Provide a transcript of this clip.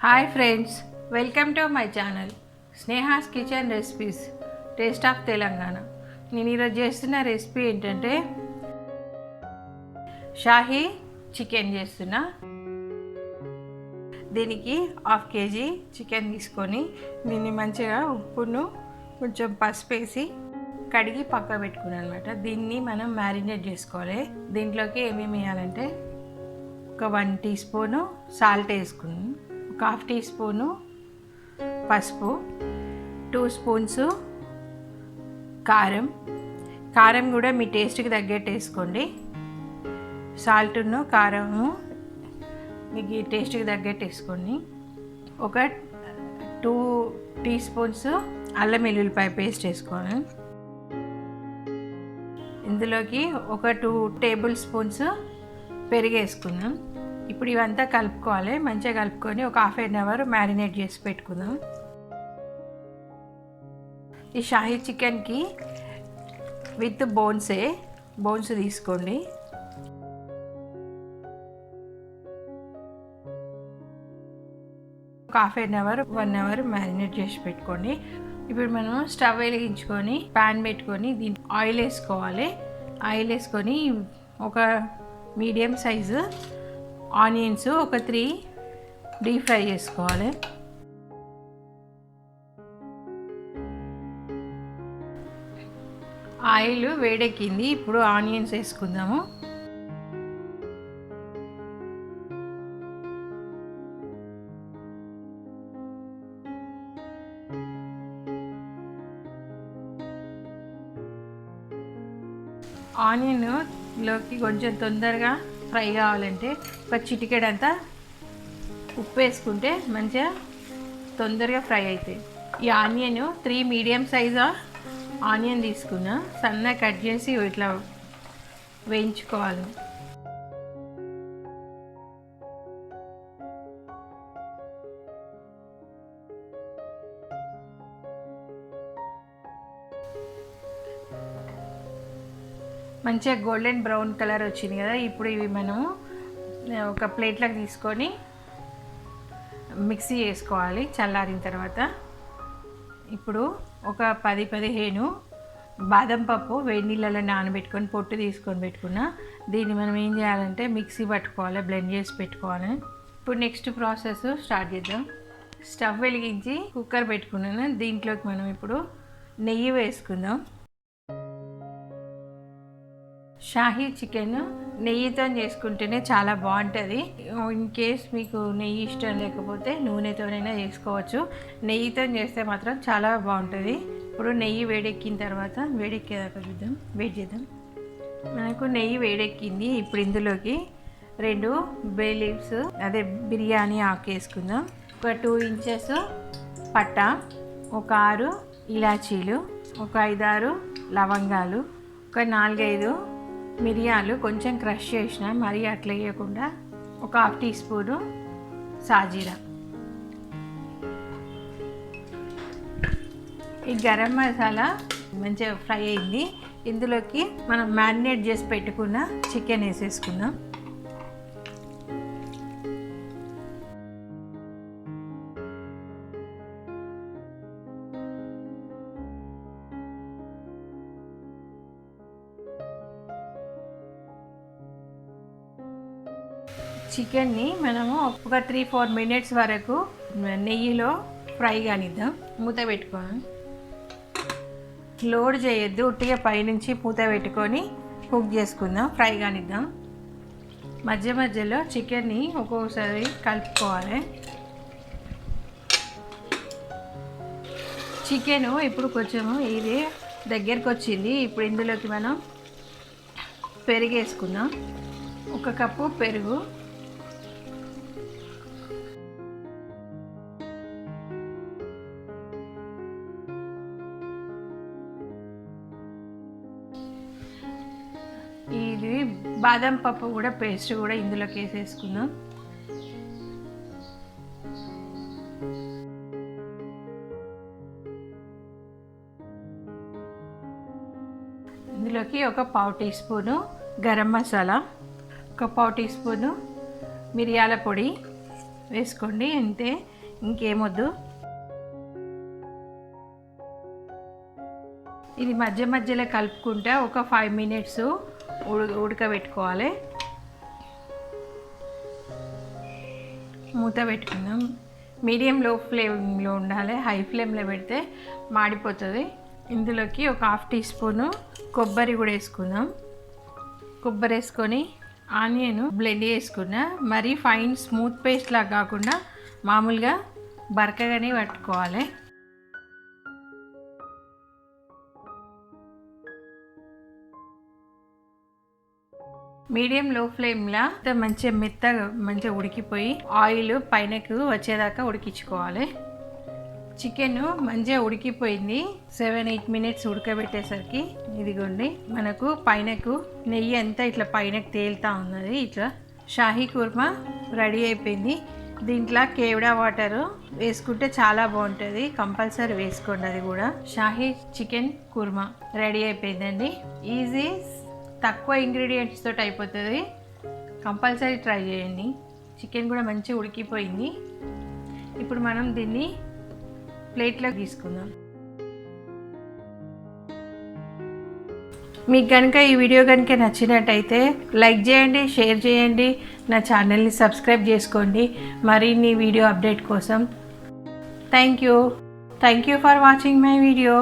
Hi friends, welcome to my channel Sneha's kitchen recipes taste of Telangana. నేను ఈరోజు చేస్తున్న recipe ఏంటంటే షాహీ చికెన్ చేస్తున్నా. దీనికి 1/2 kg చికెన్ తీసుకొని దీన్ని మంచిగా ఉప్పును కొంచెం పసుపు వేసి కడిగి పక్క పెట్టుకున్నాను అనమాట. దీన్ని మనం మ్యారినేట్ చేసుకోవాలి. దీంట్లోకి ఏమేమి వేయాలంటే ఒక 1 టీ స్పూను సాల్ట్ వేసుకున్నాను, ఒక 1/2 టీ స్పూను పసుపు, 2 స్పూన్స్ కారం కూడా మీ టేస్ట్కి తగ్గట్టు వేసుకోండి. సాల్ట్ను కారము మీకు టేస్ట్కి తగ్గట్టు వేసుకోండి. ఒక 2 టీ స్పూన్స్ అల్లం వెల్లుల్లిపాయ పేస్ట్ వేసుకోండి. ఇందులోకి ఒక 2 టేబుల్ స్పూన్స్ పెరుగు వేసుకుందాం. ఇప్పుడు ఇవంతా కలుపుకోవాలి. మంచిగా కలుపుకొని ఒక 1/2 అవర్ మ్యారినేట్ చేసి పెట్టుకుందాం. ఈ షాహీ చికెన్కి విత్ బోన్స్ తీసుకోండి. ఒక 1 అవర్ మ్యారినేట్ చేసి పెట్టుకోండి. ఇప్పుడు మనం స్టవ్ వెలిగించుకొని ప్యాన్ పెట్టుకొని దీని ఆయిల్ వేసుకోవాలి. ఆయిల్ వేసుకొని ఒక మీడియం సైజు ఆనియన్స్ ఒక 3 డీప్ ఫ్రై చేసుకోవాలి. ఆయిల్ వేడెక్కింది. ఇప్పుడు ఆనియన్స్ వేసుకుందాము. ఆనియన్లోకి కొంచెం తొందరగా ఫ్రై కావాలంటే ఒక చిటికెడంతా ఉప్పు వేసుకుంటే మంచిగా తొందరగా ఫ్రై అవుతాయి. ఈ ఆనియన్ 3 మీడియం సైజు ఆనియన్ తీసుకున్నా, సన్నగా కట్ చేసి ఇట్లా వేయించుకోవాలి. మంచిగా గోల్డెన్ బ్రౌన్ కలర్ వచ్చింది కదా. ఇప్పుడు ఇవి మనము ఒక ప్లేట్లోకి తీసుకొని మిక్సీ చేసుకోవాలి చల్లారిన తర్వాత. ఇప్పుడు ఒక 10-15 బాదం పప్పు వేడి నీళ్ళలో నానబెట్టుకొని పొట్టు తీసుకొని పెట్టుకున్నా. దీన్ని మనం ఏం చేయాలంటే మిక్సీ పట్టుకోవాలి, బ్లెండ్ చేసి పెట్టుకోవాలి. ఇప్పుడు నెక్స్ట్ ప్రాసెస్ స్టార్ట్ చేద్దాం. స్టవ్ వెలిగించి కుక్కర్ పెట్టుకున్నాను. దీంట్లోకి మనం ఇప్పుడు నెయ్యి వేసుకుందాం. షాహీ చికెన్ నెయ్యితో చేసుకుంటేనే చాలా బాగుంటుంది. ఇన్ కేస్ మీకు నెయ్యి ఇష్టం లేకపోతే నూనెతోనైనా చేసుకోవచ్చు. నెయ్యితో చేస్తే మాత్రం చాలా బాగుంటుంది. ఇప్పుడు నెయ్యి వేడెక్కిన తర్వాత వేడెక్కేదాకా చూద్దాం, వెయిట్ చేద్దాం. మనకు నెయ్యి వేడెక్కింది. ఇప్పుడు ఇందులోకి 2 బే లీవ్స్ అదే బిర్యానీ ఆకు వేసుకుందాం. ఒక 2 ఇంచెస్ పట్టా, ఒక 6 ఇలాచీలు, ఒక 5-6 లవంగాలు, ఒక 4-5 మిరియాలు కొంచెం క్రష్ చేసిన, మరీ అట్లా వేయకుండా ఒక 1/2 టీ స్పూను సాజీరా. ఈ గరం మసాలా మంచిగా ఫ్రై అయింది. ఇందులోకి మనం మ్యారినేట్ చేసి పెట్టుకున్న చికెన్ వేసేసుకుందాం. చికెన్ని మనము ఒక 3-4 మినిట్స్ వరకు నెయ్యిలో ఫ్రై కానిద్దాం. మూత పెట్టుకొని లోడ్ చేయొద్దు, ఉట్టిగా పైనుంచి మూత పెట్టుకొని కుక్ చేసుకుందాం, ఫ్రై కానిద్దాం. మధ్య మధ్యలో చికెన్ని ఒక్కొక్కసారి కలుపుకోవాలి. చికెను ఇప్పుడు కొంచెము ఇది దగ్గరికి వచ్చింది. ఇప్పుడు ఇందులోకి మనం పెరుగు వేసుకుందాం. 1 కప్పు పెరుగు, ఇది బాదం పప్పు కూడా పేస్ట్ కూడా ఇందులోకి వేసేసుకుందాం. ఇందులోకి ఒక 1/4 టీ స్పూను గరం మసాలా, ఒక 1/4 టీ స్పూను మిరియాల పొడి, వేసుకోండి, అంతే, ఇంకేమొద్దు. ఇది మధ్య మధ్యలో కలుపుకుంటా ఒక 5 మినిట్స్ ఉడకబెట్టుకోవాలి. మూత పెట్టుకుందాం. మీడియం లో ఫ్లేమ్లో ఉండాలి, హై ఫ్లేమ్లో పెడితే మాడిపోతుంది. ఇందులోకి ఒక 1/2 టీ స్పూను కొబ్బరి కూడా వేసుకుందాం. కొబ్బరి వేసుకొని ఆనియన్ బ్లెండ్ చేసుకున్నా. మరీ ఫైన్ స్మూత్ పేస్ట్ లాగా కాకుండా మామూలుగా బరకగానే పట్టుకోవాలి. మీడియం లో ఫ్లేమ్లో మంచిగా మెత్తగా మంచిగా ఉడికిపోయి ఆయిల్ పైనకు వచ్చేదాకా ఉడికించుకోవాలి. చికెన్ మంచిగా ఉడికిపోయింది. 7-8 మినిట్స్ ఉడకబెట్టేసరికి ఇదిగోండి మనకు పైనకు నెయ్యి అంతా ఇట్లా పైనకు తేలుతూ ఉన్నది. ఇట్లా షాహీ కుర్మా రెడీ అయిపోయింది. దీంట్లో కేవడా వాటర్ వేసుకుంటే చాలా బాగుంటుంది, కంపల్సరీ వేసుకోండి. అది కూడా షాహీ చికెన్ కుర్మా రెడీ అయిపోయిందండి. ఈజీ, తక్కువ ఇంగ్రీడియంట్స్ తోటి అయిపోతుంది. కంపల్సరీ ట్రై చేయండి. చికెన్ కూడా మంచిగా ఉడికిపోయింది. ఇప్పుడు మనం దీన్ని ప్లేట్లో తీసుకుందాం. మీకు కనుక ఈ వీడియో కనుక నచ్చినట్టయితే లైక్ చేయండి, షేర్ చేయండి, నా ఛానల్ని సబ్స్క్రైబ్ చేసుకోండి మరిన్ని వీడియో అప్డేట్ కోసం. Thank you for watching my video.